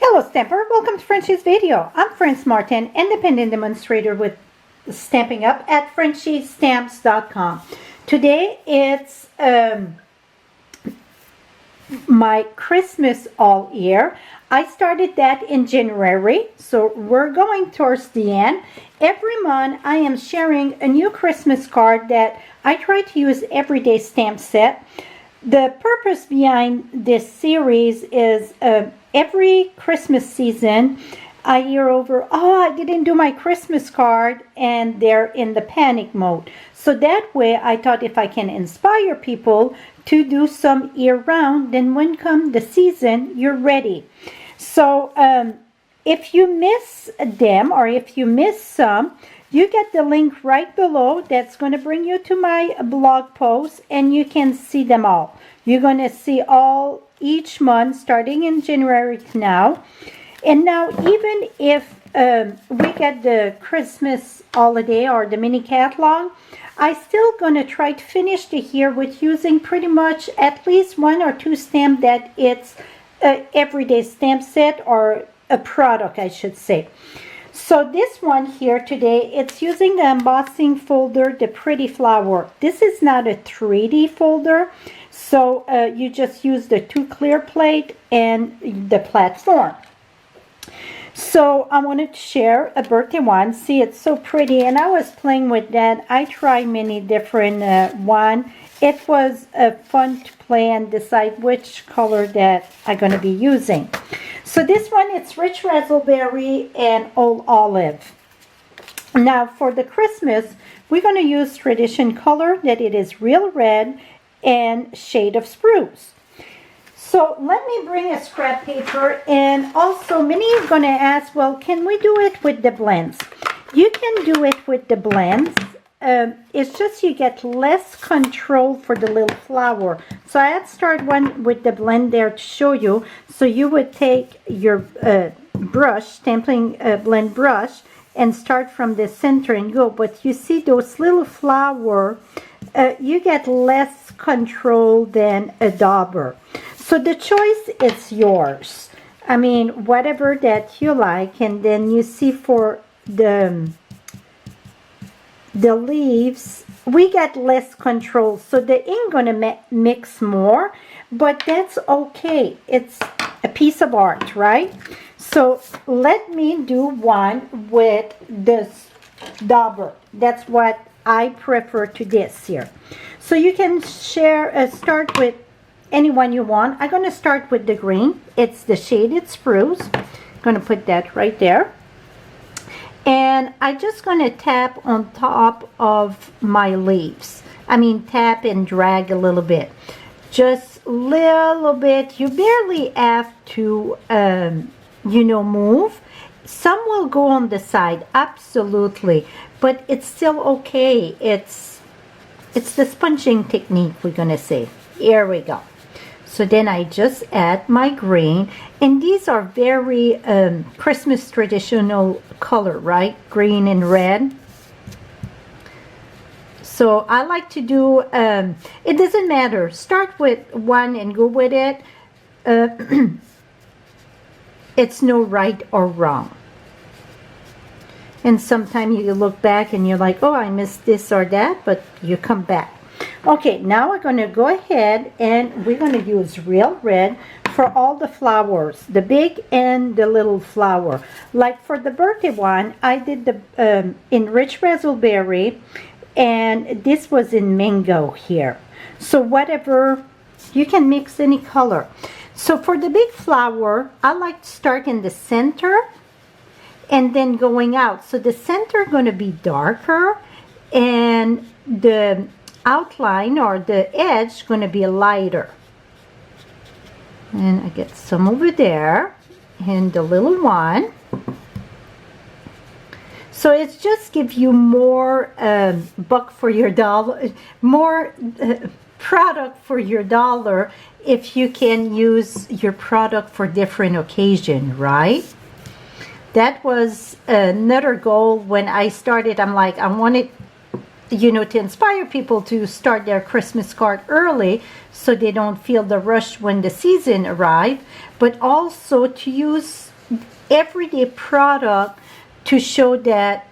Hello Stamper, welcome to Frenchie's video. I'm Frances Martin, independent demonstrator with Stamping Up at frenchiestamps.com. Today it's my Christmas all year. I started that in January, so we're going towards the end. Every month I am sharing a new Christmas card that I try to use everyday stamp set. The purpose behind this series is every Christmas season I hear over, oh, I didn't do my Christmas card, and they're in the panic mode. So that way I thought if I can inspire people to do some year-round, then when come the season, you're ready. So if you miss them or if you miss some, you get the link right below. That's going to bring you to my blog post and you can see them all. You're going to see all each month starting in January to now. And now even if we get the Christmas holiday or the mini catalog, I still going to try to finish the year with using pretty much at least one or two stamps that it's a everyday stamp set or a product, I should say. So this one here today, it's using the embossing folder, the pretty flower. This is not a 3D folder, so you just use the two clear plate and the platform. So I wanted to share a birthday one. See, it's so pretty, and I was playing with that. I tried many different one. It was fun to play and decide which color that I'm going to be using. So this one, it's rich raspberry and old olive. Now for the Christmas, we're going to use tradition color that it is real red and shade of spruce. So let me bring a scrap paper, and also many are going to ask, well, can we do it with the blends? You can do it with the blends. It's just you get less control for the little flower. So I had started one with the blend there to show you. So you would take your brush, Stampin' blend brush, and start from the center and go. But you see those little flower, you get less control than a dauber. So the choice is yours. I mean, whatever that you like. And then you see for the leaves, we get less control, so the ink gonna mix more, but that's okay. It's a piece of art, right? So let me do one with this dauber. That's what I prefer to this here. So you can share start with any one you want. I'm gonna start with the green. It's the shaded spruce. I'm gonna put that right there. And I'm just going to tap on top of my leaves. I mean, tap and drag a little bit. Just a little bit. You barely have to, you know, move. Some will go on the side, absolutely. But it's still okay. It's the sponging technique, we're going to say. Here we go. So then I just add my green, and these are very Christmas traditional color, right? Green and red. So I like to do, it doesn't matter. Start with one and go with it. It's no right or wrong. And sometimes you look back and you're like, oh, I missed this or that, but you come back. Okay, now we're going to go ahead and we're going to use real red for all the flowers, the big and the little flower. Like for the birthday one, I did the in rich raspberry, and this was in mango here. So whatever, you can mix any color. So for the big flower, I like to start in the center and then going out. So the center going to be darker, and the outline or the edge going to be lighter. And I get some over there and the little one. So it's just give you more buck for your dollar, more product for your dollar if you can use your product for different occasion, right? That was another goal when I started. I'm like, I wanted, you know, to inspire people to start their Christmas card early so they don't feel the rush when the season arrives, but also to use everyday product to show that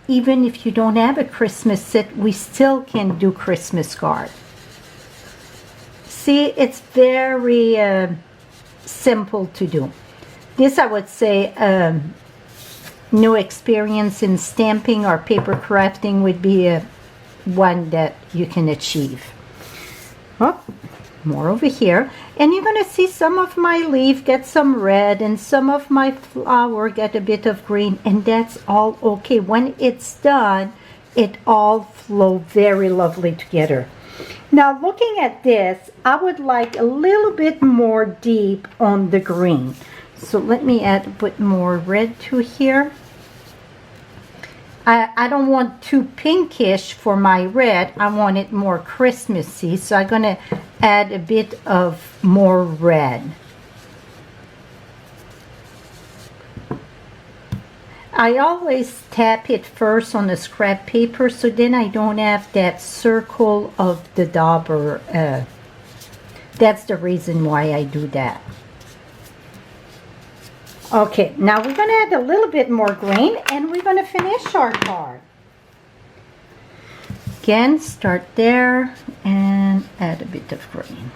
even if you don't have a Christmas set, we still can do Christmas card. See, it's very simple to do. This, I would say, no experience in stamping or paper crafting would be one that you can achieve. Oh, more over here. And you're going to see some of my leaf get some red and some of my flower get a bit of green, and that's all okay. When it's done, it all flow very lovely together. Now, looking at this, I would like a little bit more deep on the green. So let me add a bit more red to here. I don't want too pinkish for my red. I want it more Christmassy. So I'm going to add a bit of more red. I always tap it first on the scrap paper, so then I don't have that circle of the dauber. That's the reason why I do that. Okay, now we're going to add a little bit more green, and we're going to finish our card. Again, start there and add a bit of green.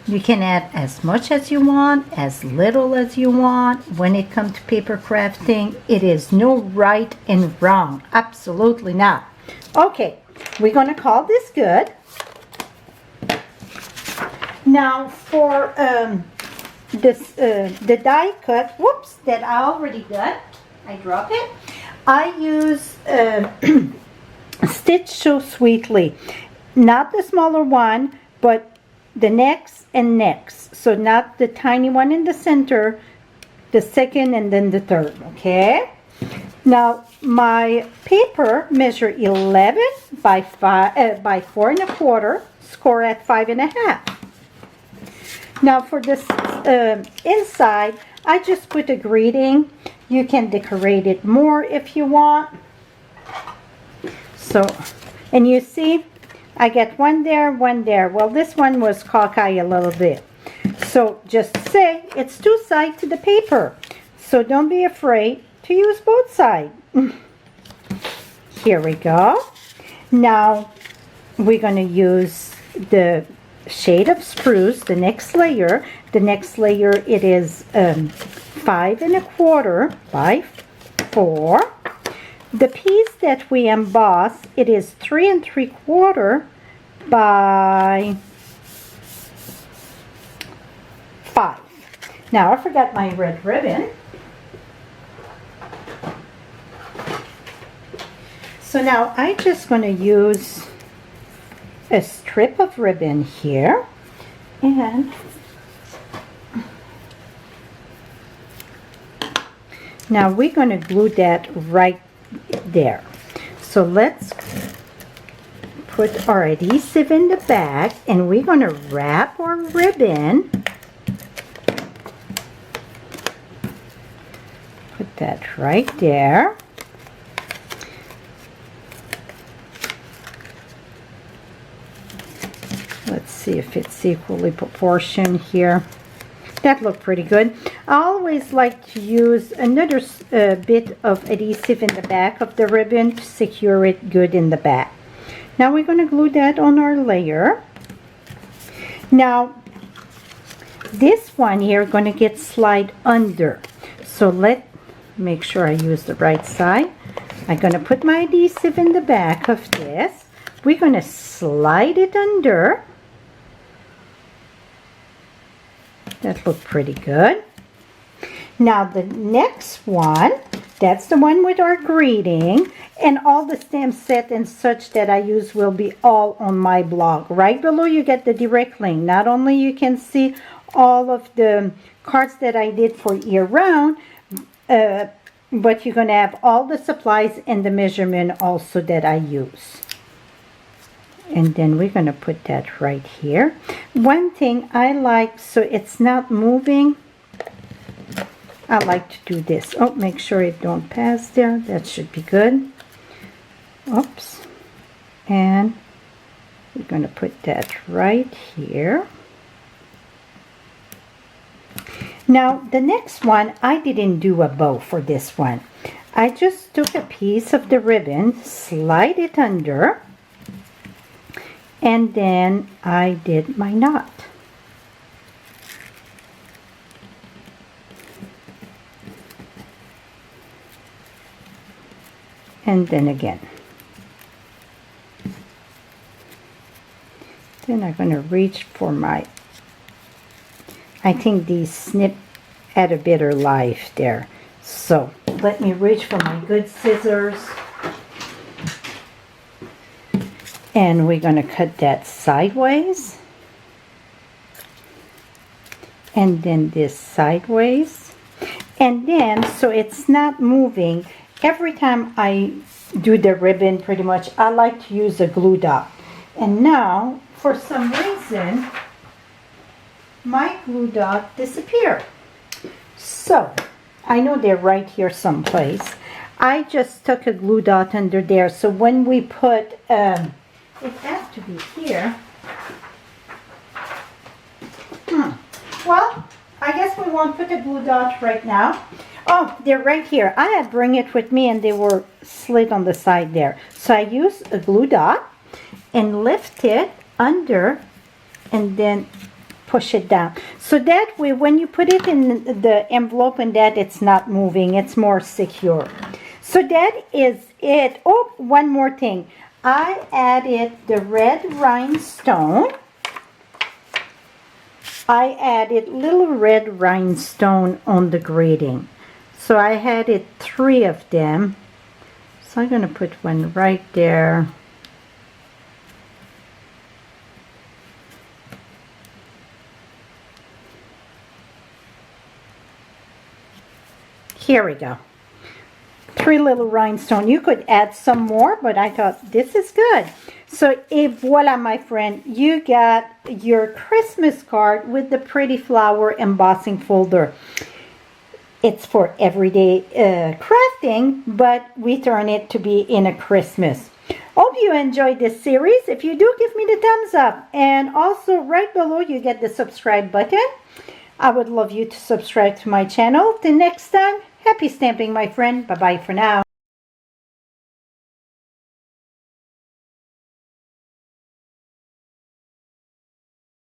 You can add as much as you want, as little as you want. When it comes to paper crafting, it is no right and wrong. Absolutely not. Okay, we're going to call this good. Now for the die cut, whoops, that I already done. I drop it. I use Stitch So Sweetly. Not the smaller one, but the next and next. So not the tiny one in the center, the second and then the third, okay? Now my paper measure 11 by 4 1/4, score at 5 1/2. Now for this inside, I just put a greeting. You can decorate it more if you want. So, and you see, I get one there, one there. Well, this one was cockeyed a little bit. So just say it's two sides to the paper. So don't be afraid to use both sides. Here we go. Now we're going to use the shade of spruce, the next layer. The next layer, it is 5 1/4 by 4. The piece that we emboss, it is 3 3/4 by 5. Now I forgot my red ribbon. So now I'm just going to use a strip of ribbon here, and now we're going to glue that right there. So let's put our adhesive in the back, and we're going to wrap our ribbon. Put that right there. Let's see if it's equally proportioned here. That looked pretty good. I always like to use another bit of adhesive in the back of the ribbon to secure it good in the back. Now we're going to glue that on our layer. Now this one here going to get slide under. So make sure I use the right side. I'm going to put my adhesive in the back of this. We're going to slide it under. That looked pretty good. Now the next one, that's the one with our greeting, and all the stamp set and such that I use will be all on my blog. Right below you get the direct link. Not only you can see all of the cards that I did for year round, but you're going to have all the supplies and the measurement also that I use. And then we're going to put that right here. One thing I like, so it's not moving, I like to do this. Oh, make sure it don't pass there. That should be good. Oops. And we're going to put that right here. Now the next one, I didn't do a bow for this one. I just took a piece of the ribbon, slide it under, and then I did my knot. And then again. Then I'm going to reach for my, I think these snip add a bit of life there. So let me reach for my good scissors. And we're going to cut that sideways. And then this sideways. And then, so it's not moving, every time I do the ribbon, pretty much, I like to use a glue dot. And now, for some reason, my glue dot disappeared. So, I know they're right here someplace. I just took a glue dot under there. So when we put, it has to be here. Well, I guess we won't put a glue dot right now. Oh, they're right here. I had bring it with me and they were slid on the side there. So I use a glue dot and lift it under and then push it down. So that way when you put it in the envelope and that, it's not moving. It's more secure. So that is it. Oh, one more thing. I added the red rhinestone. I added little red rhinestone on the grating. So I added 3 of them. So I'm going to put one right there. Here we go. 3 little rhinestone. You could add some more, but I thought this is good. So voila, my friend, you got your Christmas card with the pretty flower embossing folder. It's for everyday crafting, but we turn it to be in a Christmas. Hope you enjoyed this series. If you do, give me the thumbs up. And also right below you get the subscribe button. I would love you to subscribe to my channel. Till next time, happy stamping, my friend. Bye-bye for now.